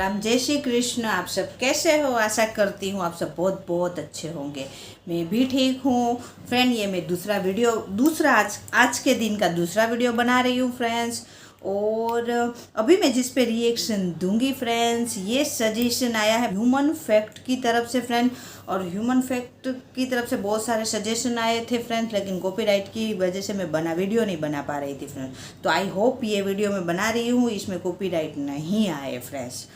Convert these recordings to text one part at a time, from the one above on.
राम, जय श्री कृष्ण। आप सब कैसे हो? आशा करती हूँ आप सब बहुत बहुत अच्छे होंगे। मैं भी ठीक हूँ फ्रेंड। ये मैं आज के दिन का दूसरा वीडियो बना रही हूँ फ्रेंड्स। और अभी मैं जिस पे रिएक्शन दूंगी फ्रेंड्स, ये सजेशन आया है ह्यूमन फैक्ट की तरफ से फ्रेंड। और ह्यूमन फैक्ट की तरफ से बहुत सारे सजेशन आए थे फ्रेंड्स, लेकिन कॉपीराइट की वजह से मैं वीडियो नहीं बना पा रही थी फ्रेंड्स। तो आई होप ये वीडियो मैं बना रही हूँ इसमें कॉपीराइट नहीं आए फ्रेंड्स।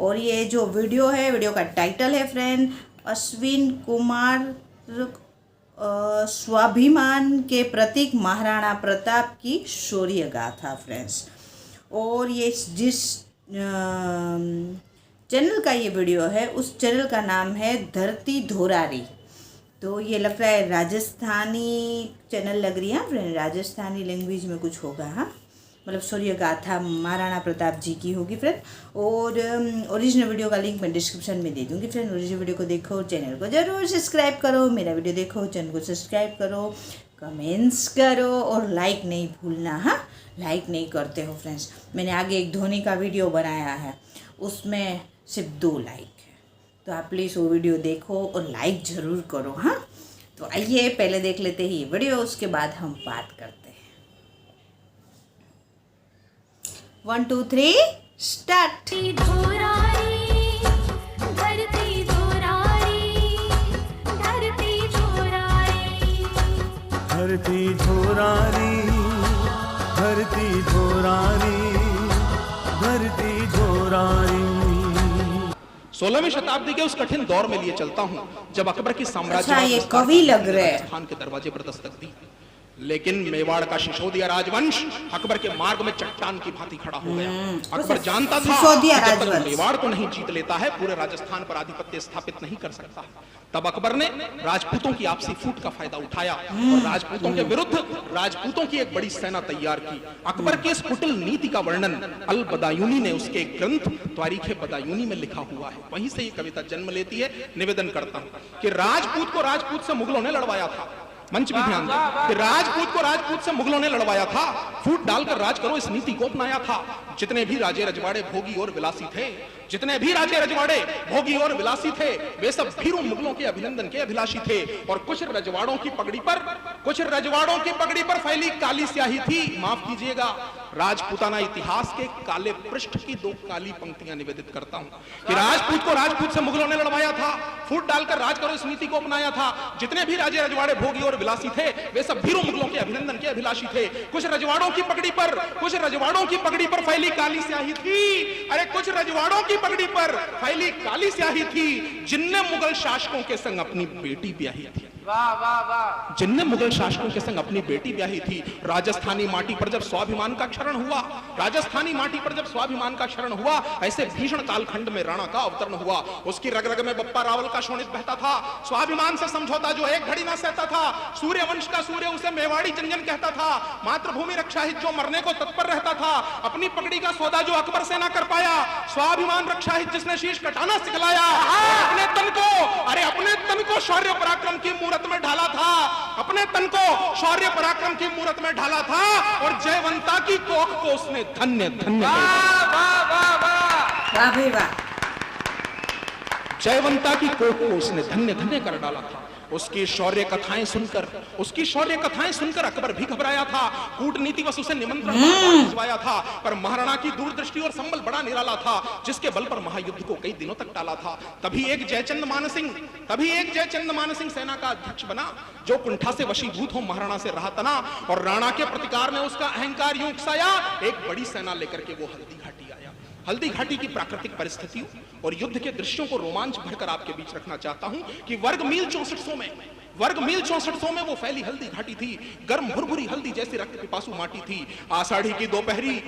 और ये जो वीडियो है, वीडियो का टाइटल है फ्रेंड अश्विन कुमार स्वाभिमान के प्रतीक महाराणा प्रताप की शौर्य गाथा फ्रेंड्स। और ये जिस चैनल का ये वीडियो है उस चैनल का नाम है धरती धोरारी। तो ये लग रहा है राजस्थानी चैनल लग रही है फ्रेंड, राजस्थानी लैंग्वेज में कुछ होगा। हाँ, मतलब शौर्य गाथा महाराणा प्रताप जी की होगी फ्रेंड। और ओरिजिनल वीडियो का लिंक मैं डिस्क्रिप्शन में दे दूँगी फ्रेंड। ओरिजिनल वीडियो को देखो, चैनल को ज़रूर सब्सक्राइब करो। मेरा वीडियो देखो, चैनल को सब्सक्राइब करो, कमेंट्स करो और लाइक नहीं भूलना। हाँ, लाइक नहीं करते हो फ्रेंड्स। मैंने आगे एक धोनी का वीडियो बनाया है, उसमें सिर्फ 2 लाइक है, तो आप प्लीज़ वो वीडियो देखो और लाइक ज़रूर करो। हाँ, तो आइए पहले देख लेते हैं ये वीडियो, उसके बाद हम बात करते हैं। 1 2 3 स्टार्ट। धरती धोरारी, धरती धोरारी, धरती धोरारी। 16वीं शताब्दी के उस कठिन दौर में लिए चलता हूं जब अकबर की साम्राज्य अच्छा, ये कवि लग रहे हैं। राजस्थान के दरवाजे पर दस्तक दी, लेकिन मेवाड़ का सिसोदिया राजवंश अकबर के मार्ग में चट्टान की भांति खड़ा हो गया। अकबर जानता था कि जब तक मेवाड़ को नहीं जीत लेता है पूरे राजस्थान पर आधिपत्य स्थापित नहीं कर सकता। तब अकबर ने राजपूतों की आपसी फूट का फायदा उठाया और राजपूतों के विरुद्ध राजपूतों की एक बड़ी सेना तैयार की। अकबर की इस कुटिल नीति का वर्णन अल बदायूनी ने उसके ग्रंथ तारीख बदायूनी में लिखा हुआ है। वहीं से ये कविता जन्म लेती है। निवेदन करता हूं कि राजपूत को राजपूत से मुगलों ने लड़वाया था। मंच भी ध्यान दें कि राजपूत को राजपूत से मुगलों ने लड़वाया था। फूट डालकर राज करो इस नीति को अपनाया था। जितने भी राजे रजवाड़े भोगी और विलासी थे, जितने भी राजे रजवाड़े भोगी और विलासी थे, वे सब भीरू मुगलों के अभिनंदन के अभिलाषी थे। और कुछ रजवाड़ों की पगड़ी पर फैली काली स्याही थी। माफ कीजिएगा, राजपूताना इतिहास के काले पृष्ठ की 2 काली पंक्तियां निवेदित करता हूं कि राजपूत को राजपूत से मुगलों ने लड़वाया था। फूट डालकर राज करो इस नीति को अपनाया था। जितने भी राजे रजवाड़े भोगी और विलासी थे, वे सब भीरू मुगलों के अभिनंदन के अभिलाषी थे। कुछ रजवाड़ों की पगड़ी पर फैली काली स्याही थी। अरे कुछ रजवाड़ों की पगड़ी पर फैली काली स्याही थी, जिनने मुगल शासकों के संग अपनी बेटी ब्याही थी। वाह वाह वाह। जिनने मुगल शासकों के संग अपनी बेटी ब्याही थी। राजस्थानी माटी पर जब स्वाभिमान का क्षरण हुआ, ऐसे भीषण कालखंड में राणा का अवतरण हुआ। उसकी रग रग में बप्पा रावल का शोणित बहता था। स्वाभिमान से समझौता जो एक घड़ी ना सहता था। सूर्य वंश का सूर्य उसे मेवाड़ी जंजन कहता था। मातृभूमि रक्षा हित जो मरने को तत्पर रहता था। अपनी पगड़ी का सौदा जो अकबर से ना कर पाया, स्वाभिमान रक्षा हित जिसने शीश कटाना सिखलाया। अपने तन को शौर्य पराक्रम की मूरत में ढाला था। अपने तन को शौर्य पराक्रम की मूरत में ढाला था। और जयवंता की कोख को उसने धन्य धन्य जयवंता की कोख को उसने धन्य धन्य कर डाला था। उसकी शौर्य कथाएं सुनकर अकबर भी घबराया था। कूटनीति वश उसे निमंत्रण भिजवाया था, पर महाराणा की दूरदृष्टि और संबल बड़ा निराला था, जिसके बल पर महायुद्ध को कई दिनों तक टाला था। तभी एक जयचंद मानसिंह सेना का अध्यक्ष बना, जो कुंठा से वशीभूत हो महाराणा से रहा तना। और राणा के प्रतिकार ने उसका अहंकार यूं उकसाया, एक बड़ी सेना लेकर के वो हल्दी घाटी आया। हल्दी घाटी की प्राकृतिक परिस्थितियों और युद्ध के दृश्यों को रोमांच भरकर आपके बीच रखना चाहता हूं कि वर्ग मील 6400 में वो फैली हल्दी घाटी थी। गर्म भुरभुरी हल्दी जैसी रक्त पिपासु माटी थी। आषाढ़ी की दोपहरी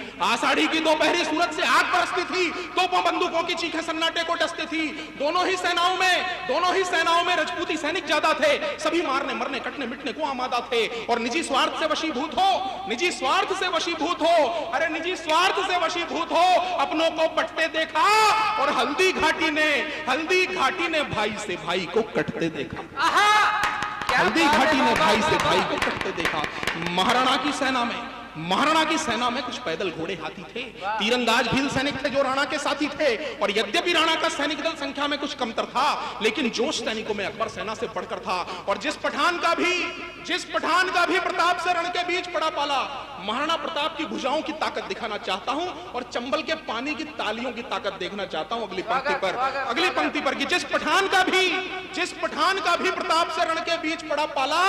सूरज से आग बरसती थी। तोपों बंदूकों की चीखें सन्नाटे को डसती थी। दोनों ही सेनाओं में रजपूती सैनिक ज्यादा थे। सभी मारने मरने कटने मिटने को आमादा थे। और निजी स्वार्थ से वशीभूत हो अपनों को पटते देखा। और हल्दी घाटी ने भाई से भाई को कटते देखा। हल्दी घाटी ने भाई से भाई को कटते देखा। महाराणा की सेना में महाराणा की सेना में कुछ पैदल घोड़े हाथी थे, तीरंदाज भील सैनिक थे जो राणा के साथी थे। और यद्यपि राणा का सैनिक दल संख्या में कुछ कमतर था, लेकिन जोश सैनिकों में अकबर सेना से बढ़कर था। और जिस पठान का भी प्रताप से रण के बीच पड़ा पाला, महाराणा प्रताप की भुजाओं की ताकत दिखाना चाहता हूं और चंबल के पानी की तालियों की ताकत देखना चाहता हूं। अगली पंक्ति पर कि जिस पठान का भी प्रताप से रण के बीच पड़ा पाला,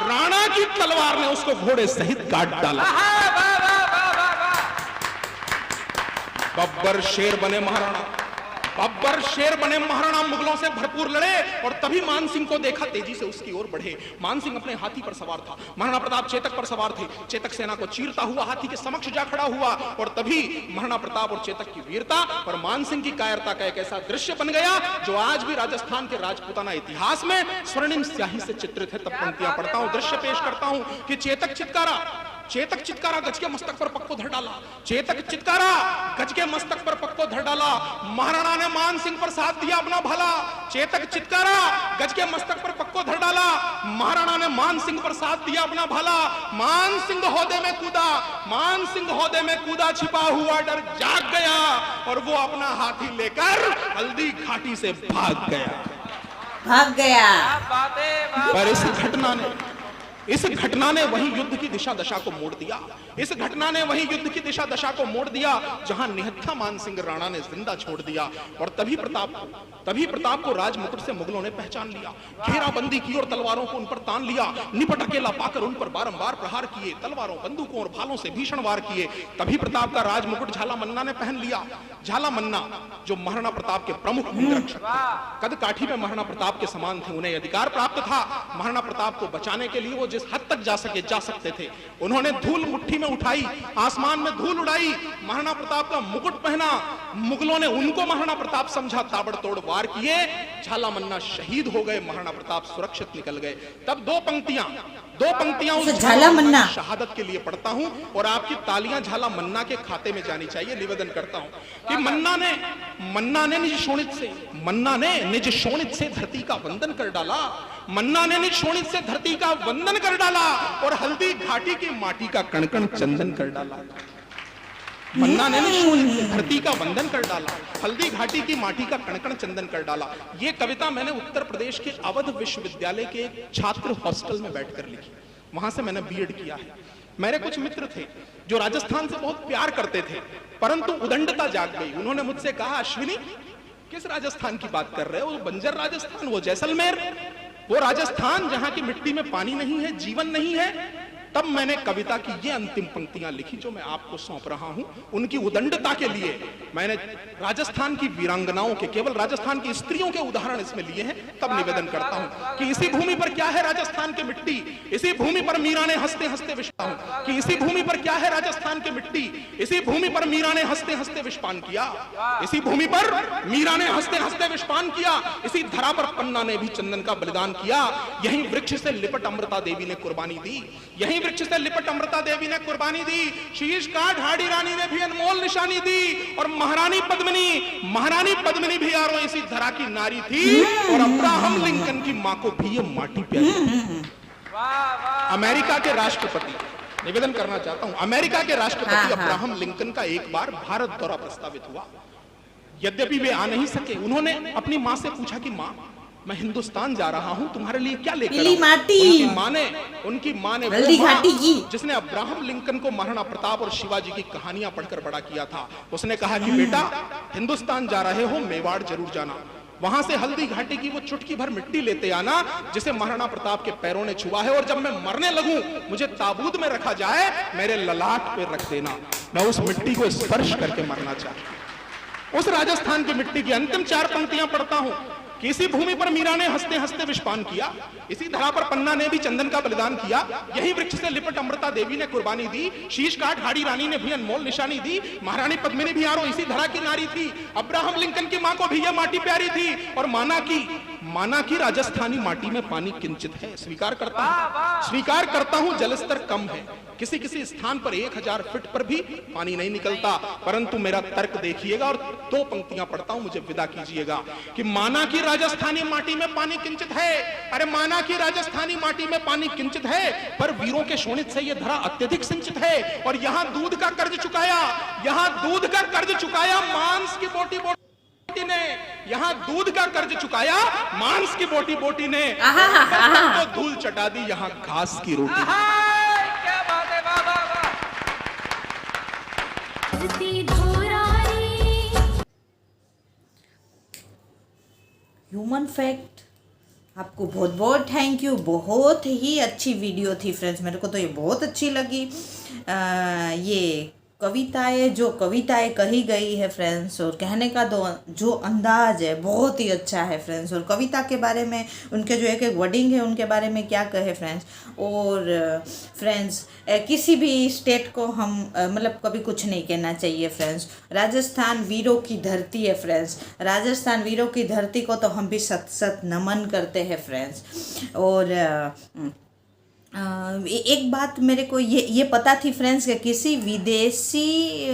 राणा की तलवार ने उसको घोड़े सहित काट डाला। बब्बर शेर बने महाराणा मुगलों से भरपूर लड़े और तभी मानसिंह को देखा, तेजी से उसकी ओर बढ़े। मानसिंह अपने हाथी पर सवार था, महाराणा प्रताप चेतक पर सवार थे। चेतक सेना को चीरता हुआ हाथी के समक्ष जा खड़ा हुआ और तभी महाराणा प्रताप और चेतक की वीरता और मानसिंह की कायरता का एक ऐसा दृश्य बन गया जो आज भी राजस्थान के राजपूताना इतिहास में स्वर्णिम स्याही से चित्रित है। तब पंक्तियां पढ़ता हूं, दृश्य पेश करता हूं कि चेतक चित्कारा गज के मस्तक पर पक्को धर डाला। चेतक चित्कारा गज के मस्तक पर पक्को धर डाला। महाराणा ने मानसिंह पर साथ दिया अपना भला। चेतक चित्कारा गज के मस्तक पर पक्को धर डाला। महाराणा ने मानसिंह पर साथ दिया अपना भला। मानसिंह होदे में कूदा, छिपा हुआ डर जाग गया और वो अपना हाथी लेकर हल्दी घाटी से भाग गया। पर इस घटना ने वही युद्ध की दिशा दशा को मोड़ दिया जहां निहत्था मानसिंह राणा ने जिंदा छोड़ दिया। और तभी प्रताप को राज मुकुट से मुगलों ने पहचान लिया, घेराबंदी की और तलवारों को उन पर तान लिया। निपट अकेला पाकर उन पर बारंबार प्रहार किए, तलवारों, बंदूकों और भालों से भीषण वार किए। तभी प्रताप का राज मुकुट झाला मन्ना ने पहन लिया। झाला मन्ना जो महाराणा प्रताप के प्रमुख अंगरक्षक थे, कद काठी में महाराणा प्रताप के समान थे, उन्हें अधिकार प्राप्त था। महाराणा प्रताप को बचाने के लिए वो जिस हद तक जा सकते थे, उन्होंने धूल मुट्ठी में उठाई, आसमान में धूल उड़ाई, महाराणा प्रताप का मुकुट पहना। मुगलों ने उनको महाराणा प्रताप समझा, ताबड़तोड़ वार किए, झाला मन्ना शहीद हो गए, महाराणा प्रताप सुरक्षित निकल गए। तब दो पंक्तियां उस झाला मन्ना शहादत के लिए पढ़ता हूं और आपकी तालियां झाला मन्ना के खाते में जानी चाहिए। निवेदन करता हूं कि मन्ना ने निज शोणित से धरती का वंदन कर डाला। मन्ना ने निज शोणित से धरती का वंदन कर डाला और हल्दी घाटी की माटी का कण-कण चंदन कर डाला। मन्ना ने निज शोणित से धरती का वंदन कर डाला, हल्दी घाटी की माटी का कण-कण चंदन कर डाला। ये कविता मैंने उत्तर प्रदेश के अवध विश्वविद्यालय के एक छात्र हॉस्टल में बैठकर लिखी। वहां से मैंने बीएड किया है। मेरे कुछ मित्र थे जो राजस्थान से बहुत प्यार करते थे, परंतु उदंडता जाग गई। उन्होंने मुझसे कहा, अश्विनी किस राजस्थान की बात कर रहे हो? वो बंजर राजस्थान, वो जैसलमेर, वो राजस्थान जहां की मिट्टी में पानी नहीं है, जीवन नहीं है। तब मैंने कविता की ये अंतिम पंक्तियां लिखी जो मैं आपको सौंप रहा हूं। उनकी उदंडता के लिए मैंने राजस्थान की वीरांगनाओं के, केवल राजस्थान की स्त्रियों के उदाहरण इसमें लिए हैं। तब निवेदन करता हूं कि इसी भूमि पर क्या है राजस्थान की मिट्टी, इसी भूमि पर मीरा ने हंसते हंसते विषपान कि इसी भूमि पर क्या है राजस्थान की मिट्टी, इसी भूमि पर मीरा ने हंसते हंसते विषपान किया, इसी भूमि पर मीरा ने हंसते हंसते विषपान किया, इसी धरा पर पन्ना ने भी चंदन का बलिदान किया। यही वृक्ष से लिपट अमृता देवी ने कुर्बानी दी, यही वृक्ष से लिपट अमृता देवी ने कुर्बानी दी। शीश काट हाड़ी रानी ने भी अनमोल निशानी दी। और महारानी पद्मिनी भी यारो इसी धरा की नारी थी। और अब्राहम लिंकन की मां को भी ये माटी प्यारी। अमेरिका के राष्ट्रपति, निवेदन करना चाहता हूं, अमेरिका के राष्ट्रपति अब्राहम लिंकन का एक बार भारत दौरा प्रस्तावित हुआ। यद्यपि वे आ नहीं सके, उन्होंने अपनी मां से पूछा कि मां, मैं हिंदुस्तान जा रहा हूं, तुम्हारे लिए क्या लेकर आऊं? उनकी मां ने जिसने अब्राहम लिंकन को महाराणा प्रताप और शिवाजी की कहानियां पढ़कर बड़ा किया था, उसने कहा कि बेटा, हिंदुस्तान जा रहे हो, मेवाड़ जरूर जाना, वहां से हल्दी घाटी की वो चुटकी भर मिट्टी लेते आना जिसे महाराणा प्रताप के पैरों ने छुआ है। और जब मैं मरने लगूं, मुझे ताबूत में रखा जाए, मेरे ललाट पे रख देना, मैं उस मिट्टी को स्पर्श करके मरना चाहता। उस राजस्थान की मिट्टी की अंतिम 4 पंक्तियां पढ़ता हूं कि इसी भूमि पर मीरा ने हंसते हंसते विषपान किया, इसी धरा पर पन्ना ने भी चंदन का बलिदान किया, यही वृक्ष से लिपट अमृता देवी ने कुर्बानी दी, शीश काट हाड़ी रानी ने भी अनमोल निशानी दी, महारानी पद्मिनी भी यारो इसी धरा की नारी थी, अब्राहम लिंकन की मां को भी यह माटी प्यारी थी। और माना कि राजस्थानी माटी में पानी किंचित है, स्वीकार करता हूं जलस्तर कम है, किसी किसी स्थान पर 1000 फीट पर भी पानी नहीं निकलता, परंतु मेरा तर्क देखिएगा और 2 पंक्तियां पढ़ता हूं, मुझे विदा कीजिएगा। कि माना कि राजस्थानी माटी में पानी किंचित है, अरे माना कि राजस्थानी माटी में पानी किंचित है, पर वीरों के शोणित से यह धरा अत्यधिक सिंचित है, और यहां दूध का कर्ज चुकाया मांस की बोटी ने, यहाँ दूध का कर्ज चुकाया मांस की बोटी ने, तो धूल चटा दी यहाँ घास की रोटी। क्या बात है, वाह वाह वाह। ह्यूमन फैक्ट, आपको बहुत बहुत थैंक यू। बहुत ही अच्छी वीडियो थी फ्रेंड्स, मेरे को तो ये बहुत अच्छी लगी। ये कविताएं कही गई है फ्रेंड्स, और कहने का जो अंदाज है बहुत ही अच्छा है फ्रेंड्स, और कविता के बारे में उनके जो एक वर्डिंग है उनके बारे में क्या कहे फ्रेंड्स। और फ्रेंड्स किसी भी स्टेट को हम मतलब कभी कुछ नहीं कहना चाहिए फ्रेंड्स। राजस्थान वीरों की धरती है फ्रेंड्स, राजस्थान वीरों की धरती को तो हम भी सत नमन करते हैं फ्रेंड्स। और एक बात मेरे को ये पता थी फ्रेंड्स कि किसी विदेशी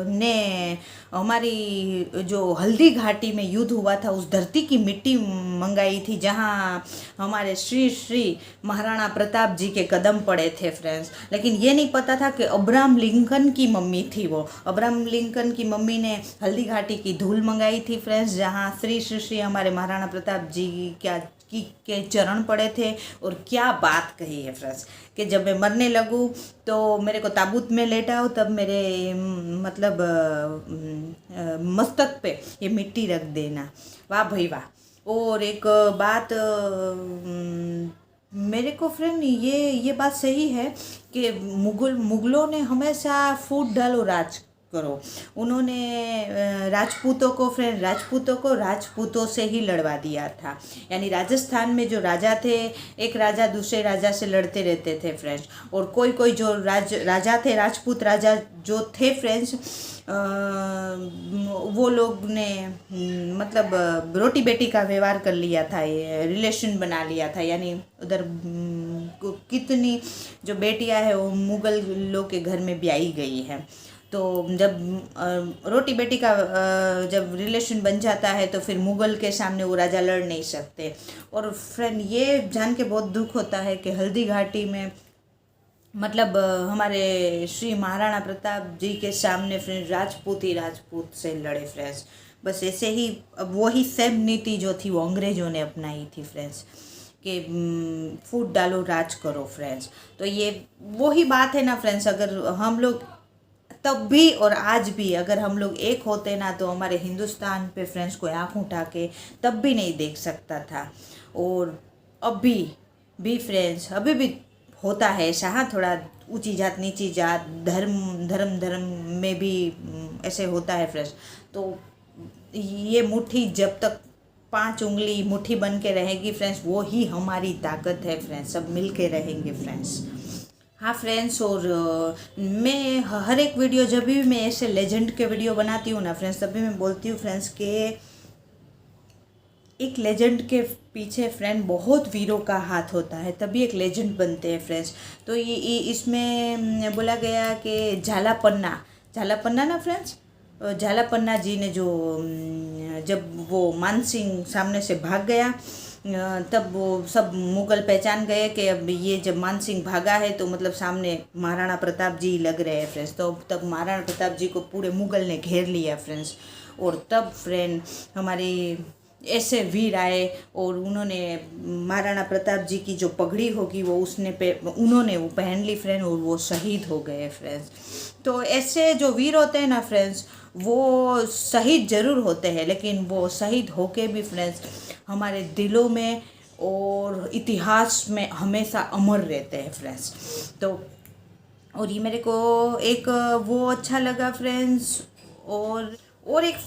ने हमारी जो हल्दी घाटी में युद्ध हुआ था उस धरती की मिट्टी मंगाई थी जहाँ हमारे श्री महाराणा प्रताप जी के कदम पड़े थे फ्रेंड्स। लेकिन ये नहीं पता था कि अब्राहम लिंकन की मम्मी थी वो। अब्राहम लिंकन की मम्मी ने हल्दी घाटी की धूल मंगाई थी फ्रेंड्स, जहाँ श्री हमारे महाराणा प्रताप जी के चरण पड़े थे। और क्या बात कही है फ्रेंड्स कि जब मैं मरने लगूँ तो मेरे को ताबूत में लेटाओ, तब मेरे मतलब मस्तक पे ये मिट्टी रख देना। वाह भाई वाह। और एक बात मेरे को फ्रेंड ये बात सही है कि मुगलों ने हमेशा फूट डालो राज करो। उन्होंने राजपूतों से ही लड़वा दिया था। यानी राजस्थान में जो राजा थे, एक राजा दूसरे राजा से लड़ते रहते थे फ्रेंड्स। और कोई जो राजा थे, राजपूत राजा जो थे फ्रेंड्स, वो लोग ने मतलब रोटी बेटी का व्यवहार कर लिया था, रिलेशन बना लिया था। यानी उधर कितनी जो बेटियां हैं वो मुगल लोग के घर में ब्याही गई है। तो जब रोटी बेटी का जब रिलेशन बन जाता है तो फिर मुगल के सामने वो राजा लड़ नहीं सकते। और फ्रेंड ये जान के बहुत दुख होता है कि हल्दी घाटी में मतलब हमारे श्री महाराणा प्रताप जी के सामने फ्रेंड राजपूत से लड़े फ्रेंड्स। बस ऐसे ही अब वही सेम नीति जो थी वो अंग्रेज़ों ने अपनाई थी फ्रेंड्स कि फूट डालो राज करो फ्रेंड्स। तो ये वही बात है ना फ्रेंड्स, अगर हम लोग तब भी और आज भी अगर हम लोग एक होते ना तो हमारे हिंदुस्तान पे फ्रेंड्स कोई आँख उठा के तब भी नहीं देख सकता था। और अभी भी फ्रेंड्स अभी भी होता है ऐसा, हाँ, थोड़ा ऊंची जात नीची जात धर्म में भी ऐसे होता है फ्रेंड्स। तो ये मुट्ठी जब तक 5 उंगली मुट्ठी बन के रहेगी फ्रेंड्स, वो ही हमारी ताकत है फ्रेंड्स। सब मिल के रहेंगे फ्रेंड्स। हाँ फ्रेंड्स, और मैं हर एक वीडियो जब भी मैं ऐसे लेजेंड के वीडियो बनाती हूँ ना फ्रेंड्स, तभी मैं बोलती हूँ फ्रेंड्स कि एक लेजेंड के पीछे फ्रेंड बहुत वीरों का हाथ होता है, तभी एक लेजेंड बनते हैं फ्रेंड्स। तो ये इसमें बोला गया कि झालापन्ना ना फ्रेंड्स, झालापन्ना जी ने जो जब वो मानसिंह सामने से भाग गया तब वो सब मुगल पहचान गए कि अब ये जब मानसिंह भागा है तो मतलब सामने महाराणा प्रताप जी लग रहे हैं फ्रेंड्स। तो तब महाराणा प्रताप जी को पूरे मुगल ने घेर लिया फ्रेंड्स। और तब फ्रेंड हमारे ऐसे वीर आए और उन्होंने महाराणा प्रताप जी की जो पगड़ी होगी वो उन्होंने वो पहन ली फ्रेंड, और वो शहीद हो गए फ्रेंड्स। तो ऐसे जो वीर होते हैं ना फ्रेंड्स, वो शहीद ज़रूर होते हैं लेकिन वो शहीद होके भी फ्रेंड्स हमारे दिलों में और इतिहास में हमेशा अमर रहते हैं फ्रेंड्स। तो और ये मेरे को एक वो अच्छा लगा फ्रेंड्स। और एक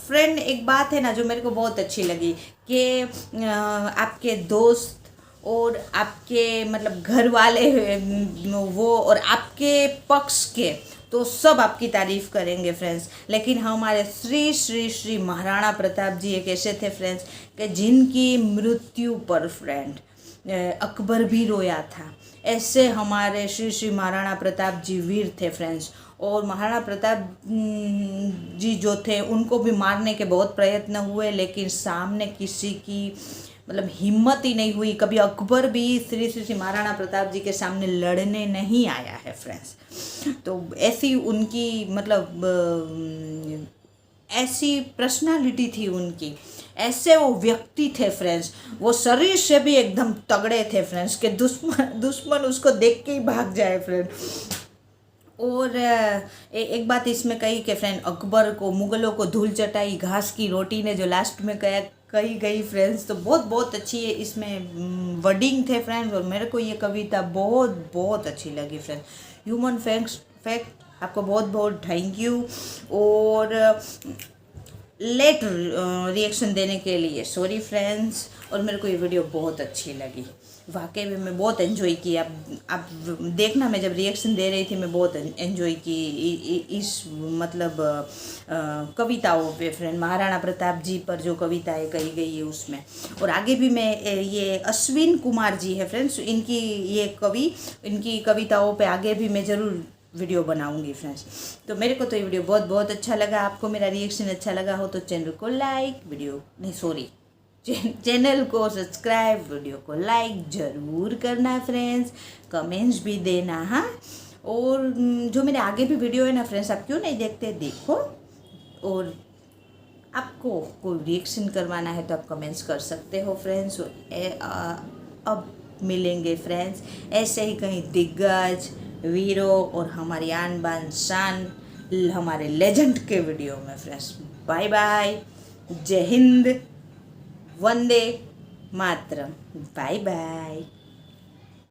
फ्रेंड एक बात है ना जो मेरे को बहुत अच्छी लगी कि आपके दोस्त और आपके मतलब घर वाले वो और आपके पक्ष के तो सब आपकी तारीफ़ करेंगे फ्रेंड्स। लेकिन हमारे श्री श्री श्री महाराणा प्रताप जी एक ऐसे थे फ्रेंड्स कि जिनकी मृत्यु पर फ्रेंड अकबर भी रोया था। ऐसे हमारे श्री श्री महाराणा प्रताप जी वीर थे फ्रेंड्स। और महाराणा प्रताप जी जो थे उनको भी मारने के बहुत प्रयत्न हुए, लेकिन सामने किसी की मतलब हिम्मत ही नहीं हुई। कभी अकबर भी श्री श्री महाराणा प्रताप जी के सामने लड़ने नहीं आया है फ्रेंड्स। तो ऐसी उनकी मतलब ऐसी पर्सनालिटी थी उनकी, ऐसे वो व्यक्ति थे फ्रेंड्स। वो शरीर से भी एकदम तगड़े थे फ्रेंड्स कि दुश्मन उसको देख के ही भाग जाए फ्रेंड। और एक बात इसमें कही कि फ्रेंड अकबर को, मुग़लों को धूल चटाई घास की रोटी ने जो लास्ट में कही गई फ्रेंड्स, तो बहुत अच्छी है इसमें वर्डिंग थे फ्रेंड्स। और मेरे को ये कविता बहुत अच्छी लगी फ्रेंड्स। ह्यूमन फैक्ट आपको बहुत थैंक यू। और लेट रिएक्शन देने के लिए सॉरी फ्रेंड्स। और मेरे को ये वीडियो बहुत अच्छी लगी, वाकई में मैं बहुत एंजॉय की। आप देखना, मैं जब रिएक्शन दे रही थी मैं बहुत एंजॉय की इस मतलब कविताओं पे फ्रेंड। महाराणा प्रताप जी पर जो कविताएं कही गई है उसमें। और आगे भी मैं ये अश्विन कुमार जी है फ्रेंड्स, इनकी कविताओं पे आगे भी मैं ज़रूर वीडियो बनाऊंगी फ्रेंड्स। तो मेरे को तो ये वीडियो बहुत अच्छा लगा। आपको मेरा रिएक्शन अच्छा लगा हो तो चैनल को चैनल को सब्सक्राइब, वीडियो को लाइक ज़रूर करना फ्रेंड्स, कमेंट्स भी देना। हाँ, और जो मेरे आगे भी वीडियो है ना फ्रेंड्स, आप क्यों नहीं देखते, देखो। और आपको कोई रिएक्शन करवाना है तो आप कमेंट्स कर सकते हो फ्रेंड्स। अब मिलेंगे फ्रेंड्स ऐसे ही कहीं दिग्गज वीरों और हमारी आन बान शान हमारे लेजेंड के वीडियो में फ्रेंड्स। बाय बाय, जय हिंद, वंदे मातरम, बाय बाय।